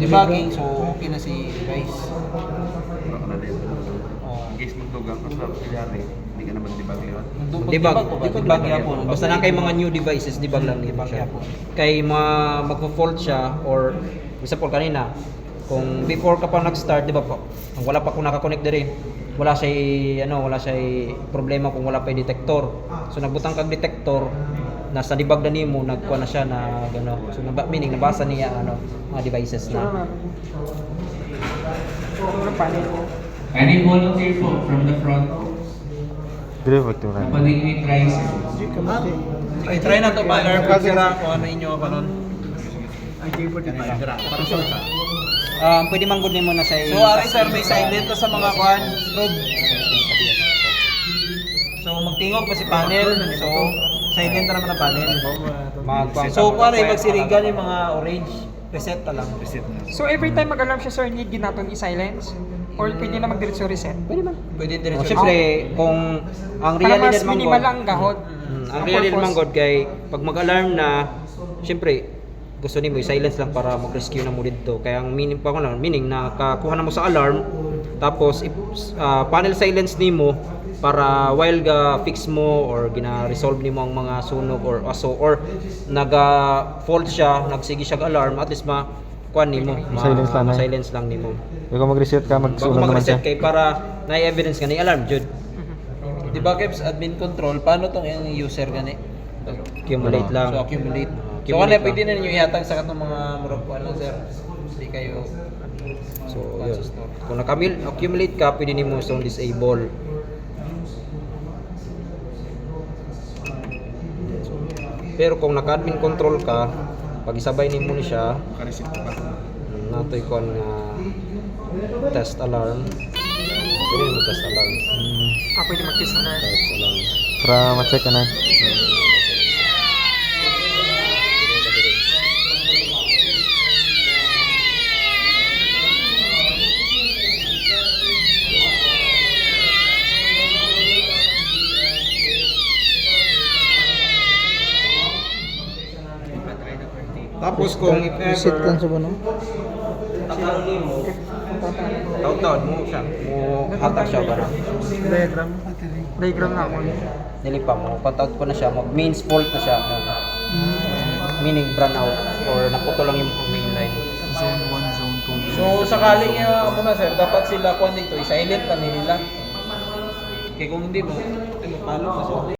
debugging, so okay na si device. Baka na din. Oh. In case magdugang, basta kunyari, hindi ka naman debug liwat. Debug, Debug debug yapon. Basta na kay mga new devices, debug lang Debug siya. yapon. Kay magfo-fault siya or example kanina, kung before ka pa nag-start, di ba po, wala pa kung nakakonect diri. Wala siya problema kung wala pa yung detector. So nagbutang kag detector, nasa debug na nimo, nagkuha na siya na gano. So meaning nabasa niya mga devices na. Any volunteer po from the front? Grave ito na. Pwede i-try sir. Okay, try na to pa alarm pag sira kung ano inyo pa nun. Para sure ka. Pwede manggod nimo na siya. So, ari sir, may silent to sa mga kwan, probe. So, magtingog pa si panel. So, silent na naman ang panel. So, kung magsirigan yung mga orange, reset na lang. Reset na. So every time mag-alarm siya sir, need din natin i-silence? Or pwede na mag-diretso reset? Pwede man. Pwede diretso. Siyempre, kung ang Para reality mas minimal lang gahod. ang reality naman god kay pag mag-alarm na, siyempre gusto nimo i-silence lang para mag-rescue na mo dito. Kaya ang meaning pa ko na, meaning nakakuha na mo sa alarm, tapos panel silence nimo para while fix mo or gina-resolve nimo ang mga sunog or aso or naga-fault siya, nagsige siya alarm, at least kuan nimo, silence lang nimo. Kung mag-reset ka, Bago magsunog naman siya. mag-reset kay para na-evidence ka na i-alarm jud. Di ba, Kebs, admin control, paano tong yung user gani? Accumulate lang. So, accumulate. So, Accumulate ano, pwede lang. na ninyo ihatag sa katong mga murag ko lang, sir. Hindi kayo... So, yun. Kung naka-accumulate ka, pwede nimo zone disable. Pero kung naka-admin control ka, pag isabay nimo ni siya, Makareset ka pa. natoy kon nga test alarm. Pwede mo test alarm. Pwede mag-test na. Test alarm. Para ma-check ka na. Tapos kung if Reset ever lang sa bono. takalo nimo, taw-taw mo siya, mo hatag siya ba? Diagram na ako. Nilipa mo, cut-out ko na siya, means fault na siya. Meaning brown out or naputol lang yung main line. Zone 1, zone 2. So, sakaling mo na, sir, dapat sila kwan dito, i-silent pa nila. Kaya kung hindi mo, paano pa siya?